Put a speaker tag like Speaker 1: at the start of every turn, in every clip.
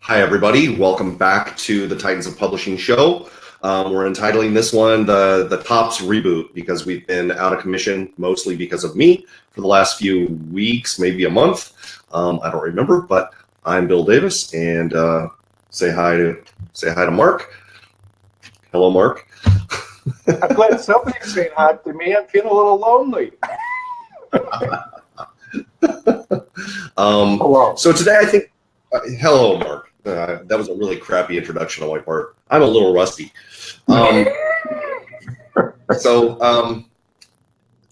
Speaker 1: Hi, everybody. Welcome back to the Titans of Publishing show. We're entitling this one the Tops Reboot because we've been out of commission, mostly because of me, for the last few weeks, maybe a month. I don't remember, but I'm Bill Davis, and say hi to Mark. Hello, Mark.
Speaker 2: I'm glad somebody's saying hi to me. I'm feeling a little lonely. Hello.
Speaker 1: So today I think, hello, Mark. That was a really crappy introduction on my part. I'm a little rusty.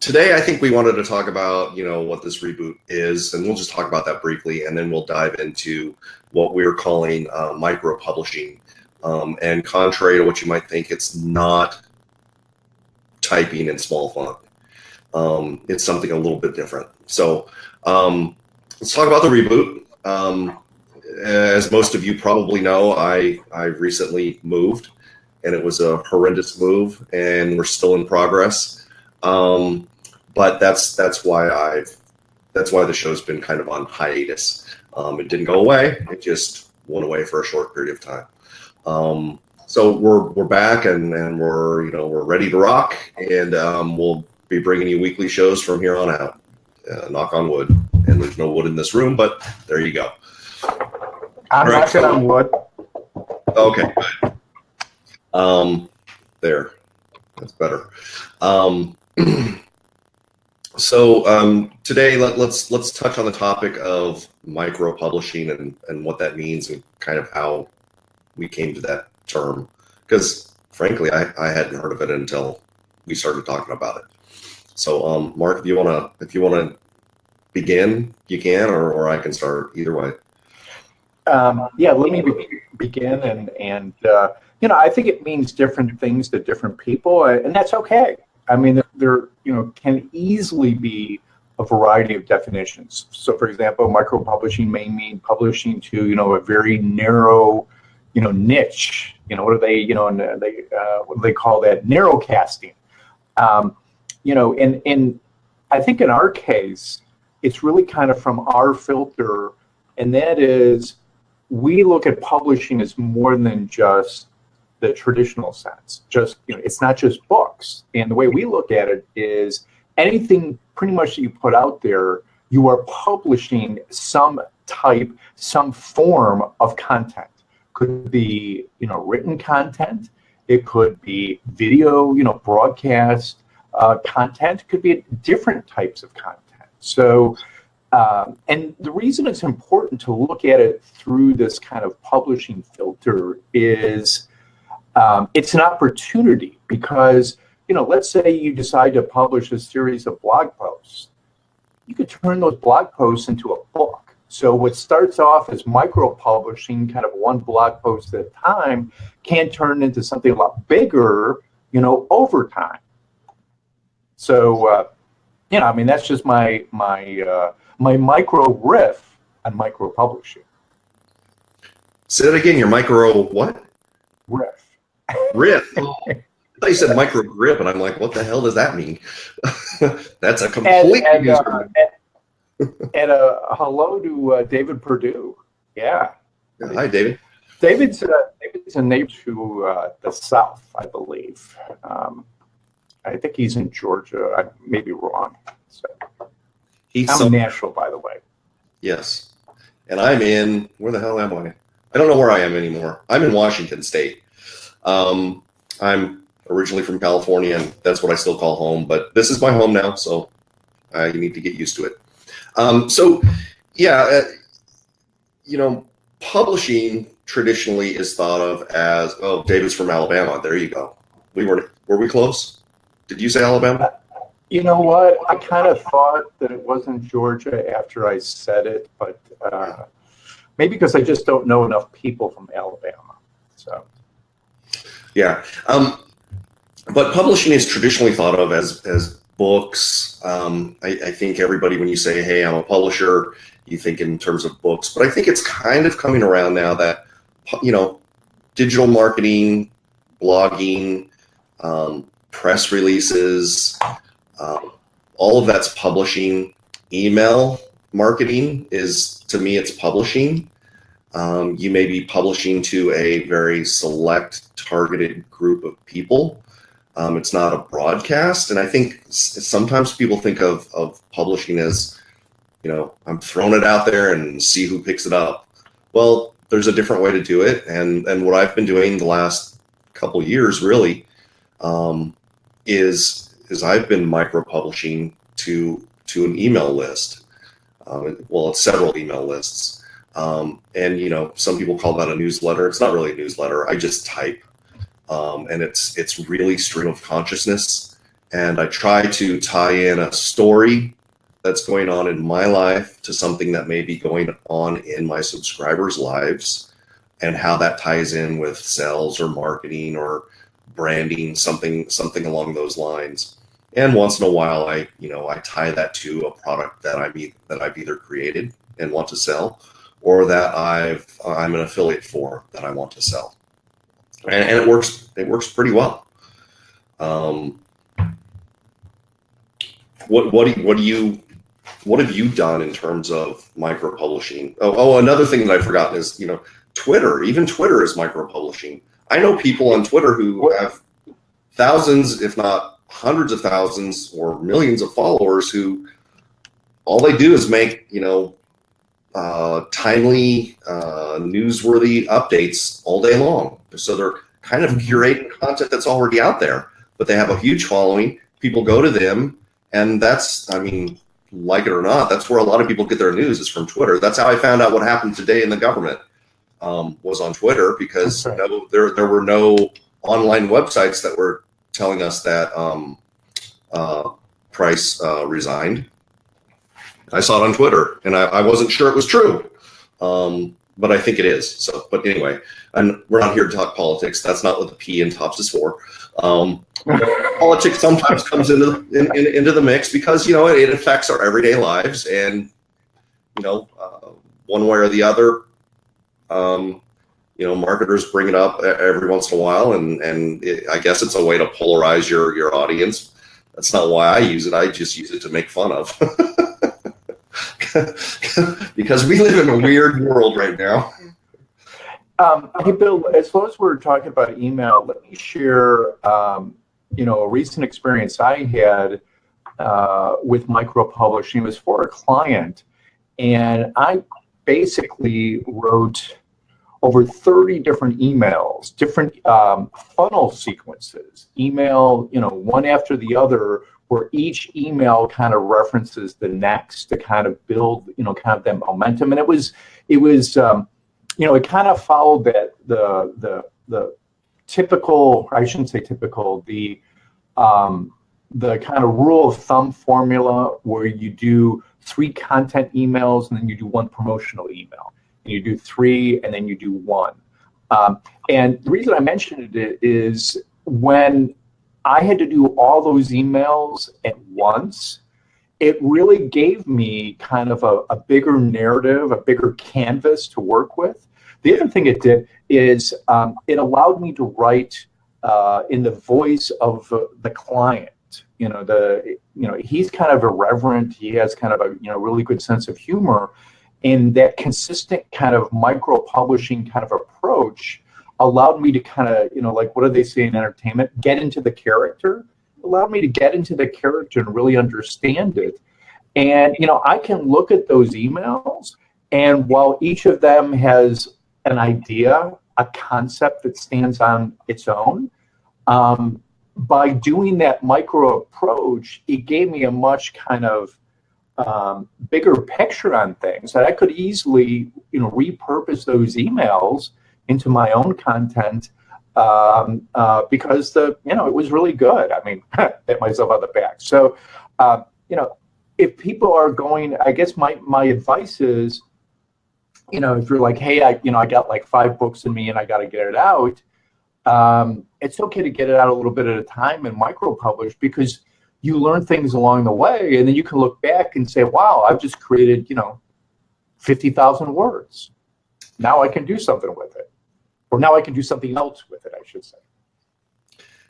Speaker 1: Today I think we wanted to talk about, what this reboot is, and we'll just talk about that briefly, and then we'll dive into what we're calling micro publishing. And contrary to what you might think, it's not typing in small font. It's something a little bit different. So let's talk about the reboot. As most of you probably know, I recently moved, and it was a horrendous move, and we're still in progress. But that's why the show's been kind of on hiatus. It didn't go away; it just went away for a short period of time. So we're back, and we're ready to rock, and we'll be bringing you weekly shows from here on out. Knock on wood, and there's no wood in this room, but there you go.
Speaker 2: I'm knocking on wood.
Speaker 1: Okay, good. There, that's better. So today let's touch on the topic of micro publishing and what that means and kind of how we came to that term. Because frankly, I hadn't heard of it until we started talking about it. So Mark, if you wanna begin, you can, or I can start. Either way.
Speaker 2: Yeah, let me begin, and I think it means different things to different people, and that's okay. I mean, there can easily be a variety of definitions. So, for example, micro publishing may mean publishing to a very narrow niche. What do they call that? Narrow casting. And I think in our case, it's really kind of from our filter, and that is, we look at publishing as more than just the traditional sense. Just, it's not just books. And the way we look at it is anything pretty much that you put out there, you are publishing some type, some form of content. Could be, written content. It could be video, broadcast content. It could be different types of content. So, and the reason it's important to look at it through this kind of publishing filter is it's an opportunity because, let's say you decide to publish a series of blog posts. You could turn those blog posts into a book. So what starts off as micro publishing, kind of one blog post at a time, can turn into something a lot bigger, over time. So, that's just my micro riff on micro publishing.
Speaker 1: Say that again. Your micro what? Riff. Oh, I thought you said micro grip, and I'm like, what the hell does that mean? That's a complete.
Speaker 2: And hello to David Perdue. Yeah.
Speaker 1: Hi, David.
Speaker 2: David's a neighbor to the south, I believe. I think he's in Georgia. I may be wrong. So. I'm in Nashville, by the way.
Speaker 1: Yes. And I'm in, where the hell am I? I don't know where I am anymore. I'm in Washington State. I'm originally from California, and that's what I still call home. But this is my home now, so you need to get used to it. Publishing traditionally is thought of as, oh, David's from Alabama. There you go. Were we close? Did you say Alabama?
Speaker 2: You know what? I kind of thought that it wasn't Georgia after I said it, but maybe because I just don't know enough people from Alabama. So,
Speaker 1: yeah. But publishing is traditionally thought of as books. I think everybody, when you say, hey, I'm a publisher, you think in terms of books. But I think it's kind of coming around now that, digital marketing, blogging, press releases, all of that's publishing. Email marketing is, to me, it's publishing. You may be publishing to a very select targeted group of people. It's not a broadcast. And I think sometimes people think of publishing as, I'm throwing it out there and see who picks it up. Well, there's a different way to do it. And what I've been doing the last couple years really is I've been micro publishing to an email list. Well, it's several email lists. And some people call that a newsletter. It's not really a newsletter. I just type, and it's really stream of consciousness. And I try to tie in a story that's going on in my life to something that may be going on in my subscribers' lives, and how that ties in with sales or marketing or branding, something along those lines. And once in a while, I tie that to a product that I've either created and want to sell, or that I'm an affiliate for that I want to sell, and it works pretty well. What have you done in terms of micro publishing? Oh, another thing that I've forgotten is Twitter. Even Twitter is micro publishing. I know people on Twitter who have thousands, if not hundreds of thousands or millions of followers, who all they do is make timely, newsworthy updates all day long. So they're kind of curating content that's already out there, but they have a huge following. People go to them, and that's, like it or not, that's where a lot of people get their news, is from Twitter. That's how I found out what happened today in the government, was on Twitter, because there were no online websites that were telling us that Price resigned. I saw it on Twitter, and I wasn't sure it was true, but I think it is. So, but anyway, and we're not here to talk politics. That's not what the P in TOPS is for. Politics sometimes comes into the mix because it affects our everyday lives, and one way or the other, marketers bring it up every once in a while, and I guess it's a way to polarize your audience. That's not why I use it. I just use it to make fun of. Because we live in a weird world right now.
Speaker 2: Hey, Bill, as long as we're talking about email, let me share, a recent experience I had with micro publishing. It was for a client, and I basically wrote over 30 different emails, different funnel sequences, email, one after the other, where each email kind of references the next to kind of build, kind of that momentum. And it was, it kind of followed that the typical, I shouldn't say typical, the kind of rule of thumb formula where you do 3 content emails and then you do 1 promotional email, and you do 3 and then you do 1. And the reason I mentioned it is when I had to do all those emails at once, it really gave me kind of a bigger narrative, a bigger canvas to work with. The other thing it did is it allowed me to write in the voice of the client. He's kind of irreverent. He has kind of a really good sense of humor, and that consistent kind of micro publishing kind of approach allowed me to kind of, like, what do they say in entertainment? Get into the character. It allowed me to get into the character and really understand it. And, I can look at those emails, and while each of them has an idea, a concept that stands on its own, by doing that micro approach, it gave me a much kind of bigger picture on things that I could easily, repurpose those emails into my own content, because it was really good. I mean, pat myself on the back. So, if people are going, I guess my advice is, if you're like, hey, I got like 5 books in me and I got to get it out. It's okay to get it out a little bit at a time and micro publish, because you learn things along the way, and then you can look back and say, wow, I've just created, 50,000 words. Now I can do something with it. Or now I can do something else with it, I should say.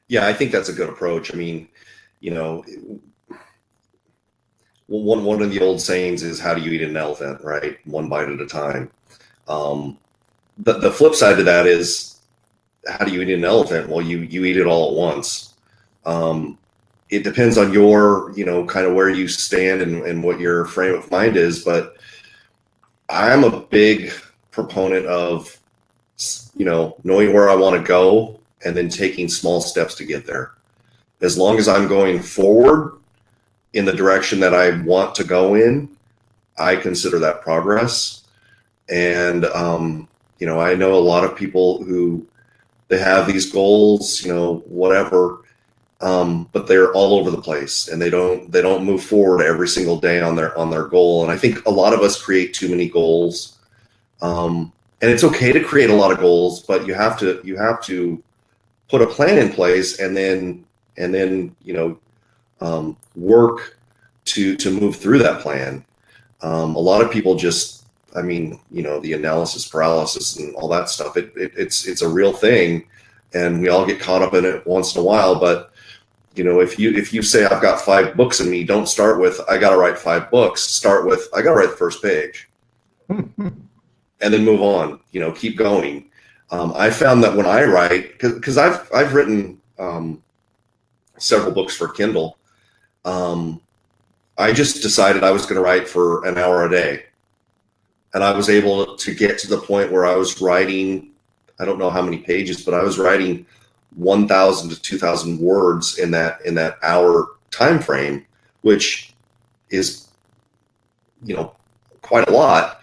Speaker 1: Yeah, I think that's a good approach. I mean, one of the old sayings is, how do you eat an elephant, right? One bite at a time. the flip side to that is, how do you eat an elephant? Well, you eat it all at once. It depends on your, kind of where you stand and what your frame of mind is. But I'm a big proponent of, knowing where I want to go and then taking small steps to get there. As long as I'm going forward in the direction that I want to go in, I consider that progress. And, I know a lot of people who they have these goals, whatever, but they're all over the place and they don't move forward every single day on their goal. And I think a lot of us create too many goals. And it's okay to create a lot of goals, but you have to put a plan in place and then work to move through that plan. A lot of people just, the analysis paralysis and all that stuff, it's a real thing, and we all get caught up in it once in a while. But if you say I've got 5 books in me, don't start with I got to write 5 books. Start with I got to write the first page, and then move on. Keep going. I found that when I write, because I've written several books for Kindle, I just decided I was going to write for an hour a day. And I was able to get to the point where I was writing, I don't know how many pages, but I was writing 1,000 to 2,000 words in that hour time frame, which is, quite a lot,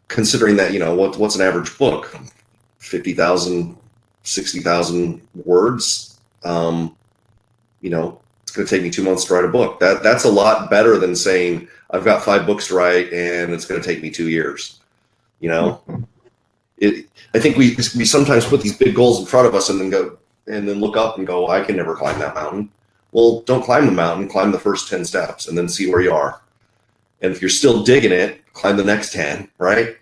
Speaker 1: considering that, what's an average book? 50,000, 60,000 words. It's going to take me 2 months to write a book. That's a lot better than saying I've got 5 books to write and it's going to take me 2 years. I think we sometimes put these big goals in front of us and then look up and go, I can never climb that mountain. Well, don't climb the mountain, climb the first 10 steps and then see where you are. And if you're still digging it, climb the next 10, right?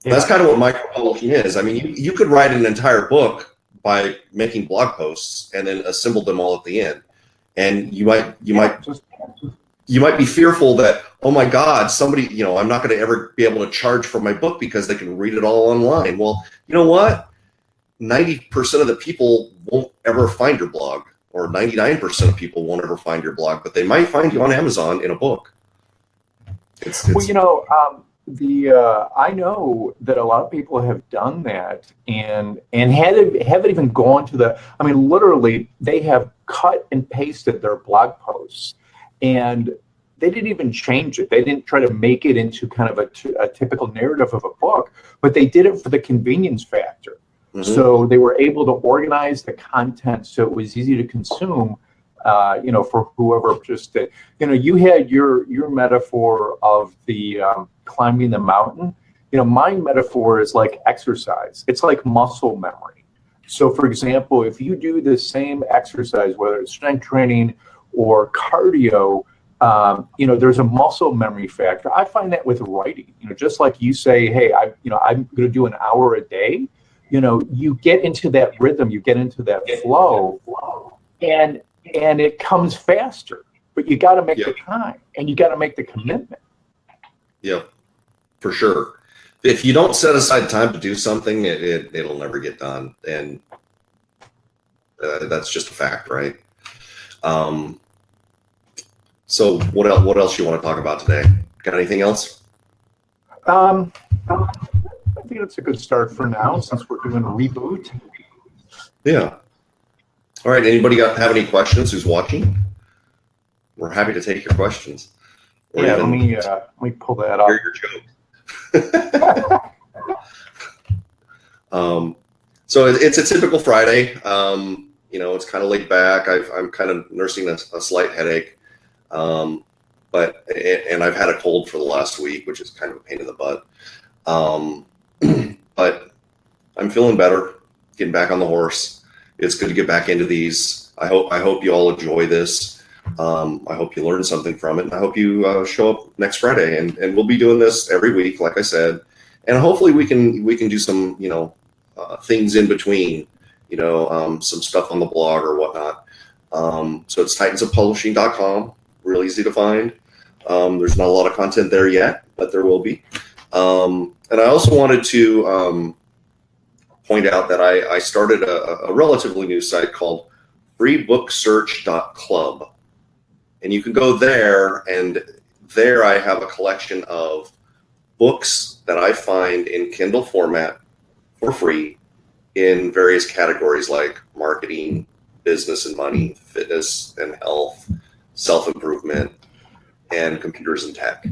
Speaker 1: Yeah. That's kind of what micro-publishing is. You could write an entire book by making blog posts and then assemble them all at the end. And you might be fearful that, oh my God, somebody, I'm not going to ever be able to charge for my book because they can read it all online. Well, you know what? 90% of the people won't ever find your blog, or 99% of people won't ever find your blog, but they might find you on Amazon in a book.
Speaker 2: I know that a lot of people have done that and haven't even gone to literally they have cut and pasted their blog posts and they didn't even change it. They didn't try to make it into kind of a typical narrative of a book, but they did it for the convenience factor. Mm-hmm. So they were able to organize the content so it was easy to consume. For whoever just did. You had your metaphor of the climbing the mountain. My metaphor is like exercise. It's like muscle memory. So, for example, if you do the same exercise, whether it's strength training or cardio, there's a muscle memory factor. I find that with writing. Just like you say, hey, I'm going to do an hour a day. You get into that rhythm, you get into that flow, and it comes faster, but you got to make the time and you got to make the commitment.
Speaker 1: Yeah, for sure. If you don't set aside time to do something, it'll never get done. And that's just a fact, right? So what else you want to talk about today? Got anything else?
Speaker 2: I think that's a good start for now, since we're doing a reboot.
Speaker 1: Yeah. All right. Anybody have any questions who's watching? We're happy to take your questions.
Speaker 2: Let me pull that up.
Speaker 1: Hear your joke. So it's a typical Friday. It's kind of laid back. I'm kind of nursing a slight headache. But I've had a cold for the last week, which is kind of a pain in the butt. But I'm feeling better, getting back on the horse. It's good to get back into these. I hope you all enjoy this. I hope you learn something from it. And I hope you show up next Friday. And we'll be doing this every week, like I said. And hopefully we can do some, things in between, some stuff on the blog or whatnot. So it's titansofpublishing.com. Real easy to find. There's not a lot of content there yet, but there will be. And I also wanted to point out that I started a relatively new site called freebooksearch.club. And you can go there, and there I have a collection of books that I find in Kindle format for free in various categories like marketing, business and money, fitness and health, self-improvement, and computers and tech.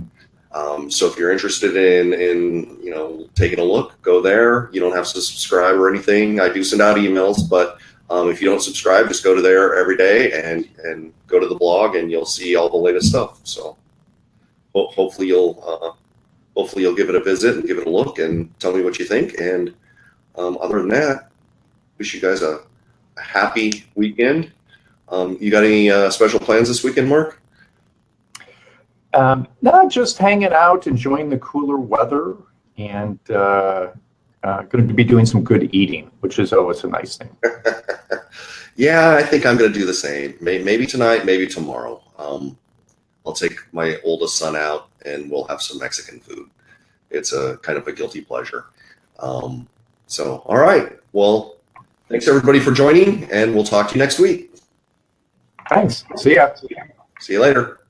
Speaker 1: So if you're interested in taking a look, go there. You don't have to subscribe or anything. I do send out emails, but if you don't subscribe, just go to there every day and go to the blog, and you'll see all the latest stuff. So hopefully you'll give it a visit and give it a look and tell me what you think. And other than that, wish you guys a happy weekend. You got any special plans this weekend, Mark?
Speaker 2: No, just hanging out, enjoying the cooler weather, and going to be doing some good eating, which is always a nice thing.
Speaker 1: Yeah, I think I'm going to do the same. Maybe tonight, maybe tomorrow. I'll take my oldest son out, and we'll have some Mexican food. It's a kind of a guilty pleasure. So, all right. Well, thanks everybody for joining, and we'll talk to you next week.
Speaker 2: Thanks. See ya.
Speaker 1: See you later.